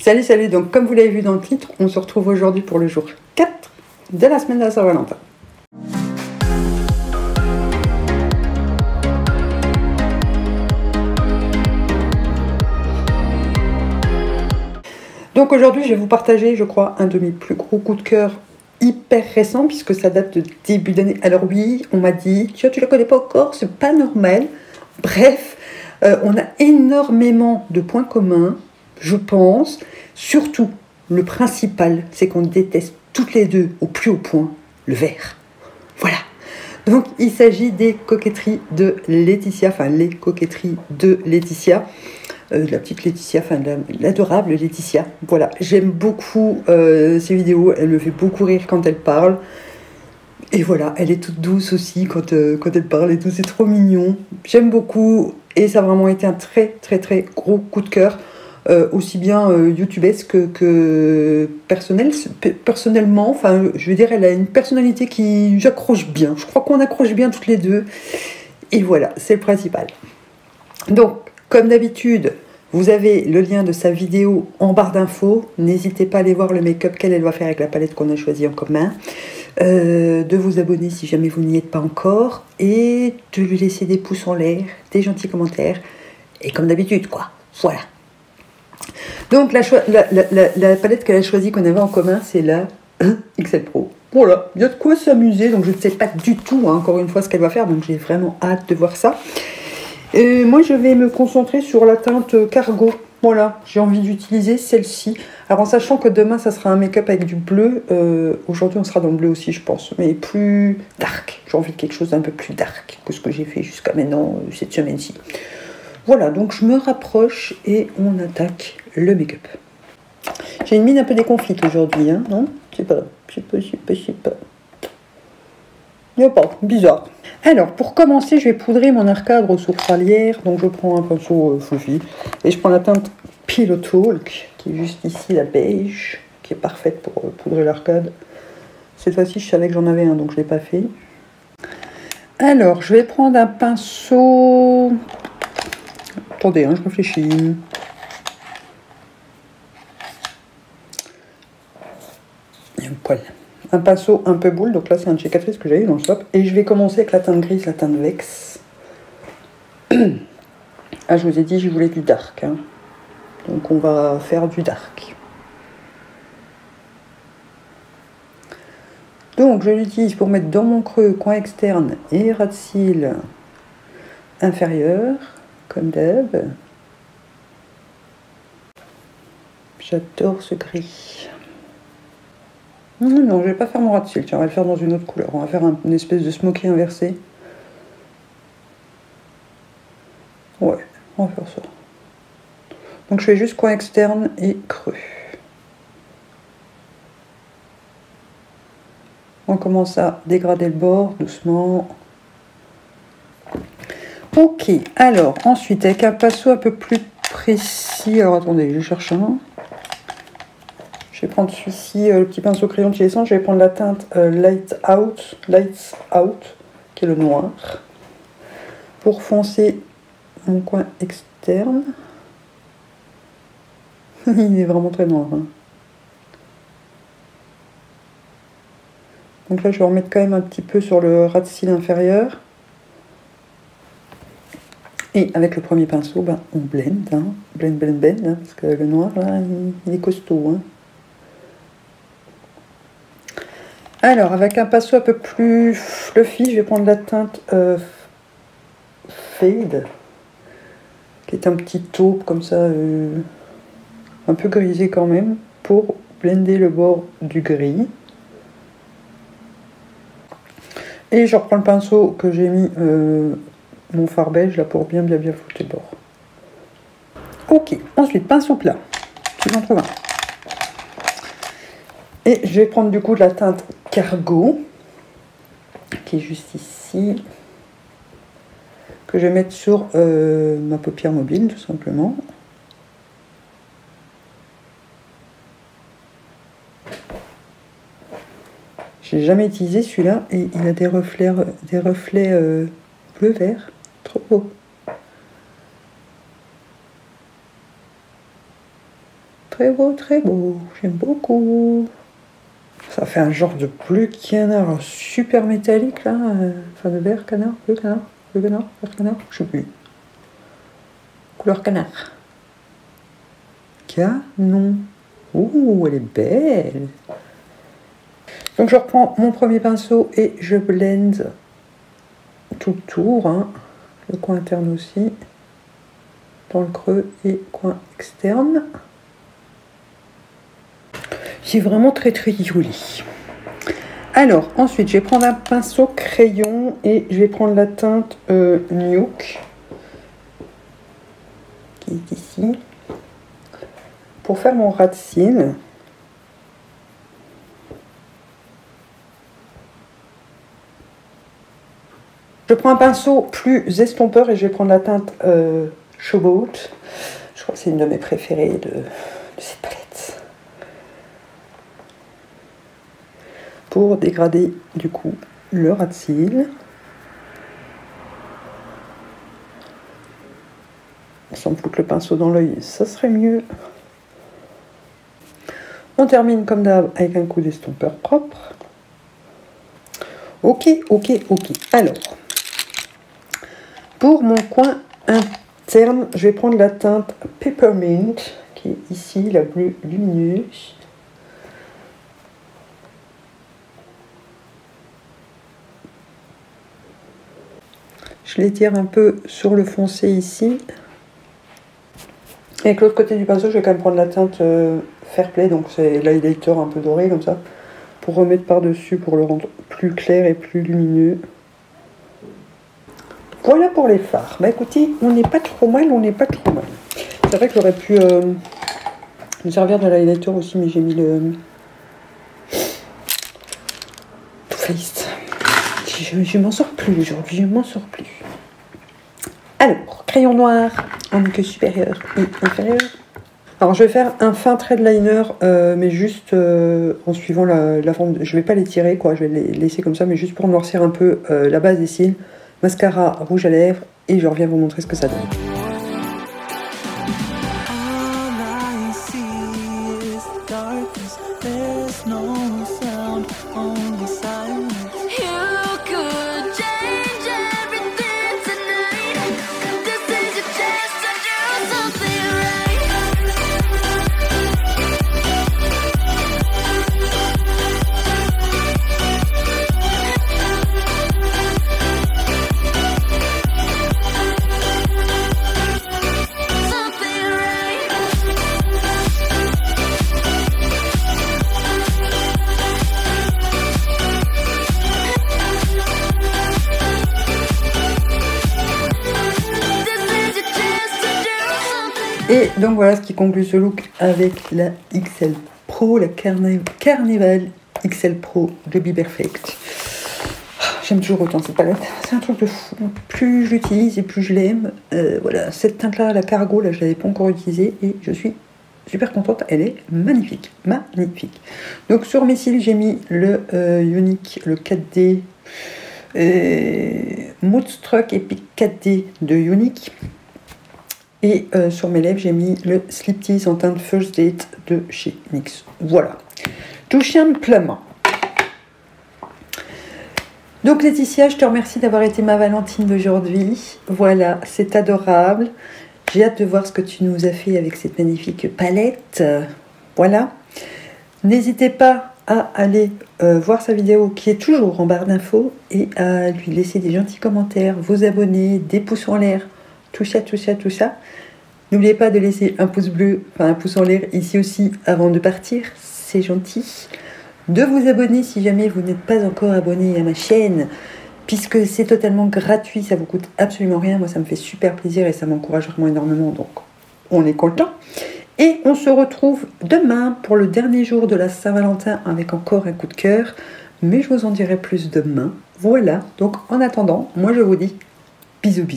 Salut, salut, donc comme vous l'avez vu dans le titre, on se retrouve aujourd'hui pour le jour 4 de la semaine de la Saint-Valentin. Donc aujourd'hui, je vais vous partager, je crois, un de mes plus gros coups de cœur hyper récent, puisque ça date de début d'année. Alors oui, on m'a dit, tu la connais pas encore, c'est pas normal. Bref, on a énormément de points communs, je pense. Surtout, le principal, c'est qu'on déteste toutes les deux, au plus haut point, le vert. Voilà. Donc, il s'agit des coquetteries de Laetitia, enfin les coquetteries de Laetitia. La petite Laetitia, enfin l'adorable Laetitia. Voilà, j'aime beaucoup ses vidéos, elle me fait beaucoup rire quand elle parle. Et voilà, elle est toute douce aussi quand elle parle et tout, c'est trop mignon. J'aime beaucoup et ça a vraiment été un très très très gros coup de cœur. Aussi bien youtubesque que personnellement, enfin je veux dire, elle a une personnalité qui j'accroche bien. Je crois qu'on accroche bien toutes les deux. Et voilà, c'est le principal. Donc, comme d'habitude, vous avez le lien de sa vidéo en barre d'infos. N'hésitez pas à aller voir le make-up qu'elle va faire avec la palette qu'on a choisie en commun. De vous abonner si jamais vous n'y êtes pas encore. Et de lui laisser des pouces en l'air, des gentils commentaires. Et comme d'habitude, quoi. Voilà. Donc, la palette qu'elle a choisie, qu'on avait en commun, c'est la XL Pro. Voilà, il y a de quoi s'amuser. Donc, je ne sais pas du tout, hein, encore une fois, ce qu'elle va faire. Donc, j'ai vraiment hâte de voir ça. Et moi, je vais me concentrer sur la teinte Cargo. Voilà, j'ai envie d'utiliser celle-ci. Alors, en sachant que demain, ça sera un make-up avec du bleu. Aujourd'hui, on sera dans le bleu aussi, je pense. Mais plus dark. J'ai envie de quelque chose d'un peu plus dark que ce que j'ai fait jusqu'à maintenant, cette semaine-ci. Voilà, donc je me rapproche et on attaque le make-up. J'ai une mine un peu déconfite aujourd'hui, hein, non? Je sais pas. Il n'y a pas, bizarre. Alors, pour commencer, je vais poudrer mon arcade sourcilière. Donc, je prends un pinceau fluffy et je prends la teinte Pillow Talk, qui est juste ici, la beige, qui est parfaite pour poudrer l'arcade. Cette fois-ci, je savais que j'en avais un, donc je ne l'ai pas fait. Alors, je vais prendre un pinceau... Attendez, hein, je réfléchis. Il y a un poil. Un pinceau un peu boule, donc là c'est un de chez Catrice que j'ai eu dans le shop. Et je vais commencer avec la teinte grise, la teinte Vex. Ah, je vous ai dit, je voulais du dark. Hein. Donc on va faire du dark. Donc je l'utilise pour mettre dans mon creux, coin externe et ras de cils inférieur, comme d'hab. J'adore ce gris. Non, je vais pas faire mon ras de cils, tiens, on va le faire dans une autre couleur. On va faire une espèce de smoky inversé. Ouais, on va faire ça. Donc je fais juste coin externe et creux. On commence à dégrader le bord doucement. Ok, alors ensuite avec un pinceau un peu plus précis. Alors attendez, je cherche un. Je vais prendre celui-ci, le petit pinceau crayon de chez Essence. Je vais prendre la teinte Lights Out, qui est le noir, pour foncer mon coin externe. Il est vraiment très noir. Hein. Donc là, je vais remettre quand même un petit peu sur le ras de cils inférieur. Et avec le premier pinceau, ben, on blend, hein. blend, hein, parce que le noir, là, il est costaud. Hein. Alors, avec un pinceau un peu plus fluffy, je vais prendre la teinte Fade, qui est un petit taupe comme ça, un peu grisé quand même, pour blender le bord du gris. Et je reprends le pinceau que j'ai mis, mon fard beige, là, pour bien foutre le bord. Ok, ensuite, pinceau plat, si j'en trouve un. Et je vais prendre du coup de la teinte Cargo, qui est juste ici, que je vais mettre sur ma paupière mobile, tout simplement. J'ai jamais utilisé celui-là et il a des reflets bleu-vert, trop beau. très beau, très beau. J'aime beaucoup. Ça fait un genre de bleu canard super métallique là. Enfin de vert canard, bleu canard, vert canard, je sais plus. Couleur canard. Canon. Ouh, elle est belle. Donc je reprends mon premier pinceau et je blend tout le tour. Hein. Le coin interne aussi. Dans le creux et coin externe. C'est vraiment très très joli. Alors ensuite je vais prendre un pinceau crayon et je vais prendre la teinte Nuke qui est ici pour faire mon ras de cils. Je prends un pinceau plus estompeur et je vais prendre la teinte Showboat. Je crois que c'est une de mes préférées de cette palette. Pour dégrader du coup le ras de cils. Sans me foutre le pinceau dans l'œil, ça serait mieux. On termine comme d'hab avec un coup d'estompeur propre. Ok. Alors, pour mon coin interne, je vais prendre la teinte Peppermint, qui est ici, la bleue lumineuse. Je l'étire un peu sur le foncé ici. Et avec l'autre côté du pinceau, je vais quand même prendre la teinte Fairplay, donc c'est l'highlighter un peu doré comme ça, pour remettre par-dessus, pour le rendre plus clair et plus lumineux. Voilà pour les fards. Bah écoutez, on n'est pas trop mal, C'est vrai que j'aurais pu me servir de l'highlighter aussi, mais j'ai mis le Too Faced. Je m'en sors plus aujourd'hui, je m'en sors plus. Alors, crayon noir en écueil supérieur et inférieur. Alors, je vais faire un fin trait de liner, mais juste en suivant la forme. Je vais pas les tirer, quoi. Je vais les laisser comme ça, mais juste pour noircir un peu la base des cils. Mascara, rouge à lèvres, et je reviens vous montrer ce que ça donne. Et donc voilà ce qui conclut ce look avec la XL Pro, la Carnival XL Pro de Be Perfect. J'aime toujours autant cette palette, c'est un truc de fou. Plus je l'utilise et plus je l'aime. Voilà, cette teinte là, la Cargo, là je l'avais pas encore utilisée et je suis super contente, elle est magnifique, magnifique. Donc sur mes cils j'ai mis le Unique, le 4D Moodstruck Epic 4D de Unique. Et sur mes lèvres, j'ai mis le Slip Tease en teinte First Date de chez NYX. Voilà. Touché amplement. Donc Laetitia, je te remercie d'avoir été ma Valentine d'aujourd'hui. Voilà, c'est adorable. J'ai hâte de voir ce que tu nous as fait avec cette magnifique palette. Voilà. N'hésitez pas à aller voir sa vidéo qui est toujours en barre d'infos et à lui laisser des gentils commentaires, vous abonner, des pouces en l'air. Tout ça. N'oubliez pas de laisser un pouce bleu, enfin un pouce en l'air ici aussi avant de partir, c'est gentil. De vous abonner si jamais vous n'êtes pas encore abonné à ma chaîne, puisque c'est totalement gratuit, ça vous coûte absolument rien. Moi ça me fait super plaisir et ça m'encourage vraiment énormément, donc on est content. Et on se retrouve demain pour le dernier jour de la Saint-Valentin avec encore un coup de cœur, mais je vous en dirai plus demain. Voilà, donc en attendant, moi je vous dis bisous.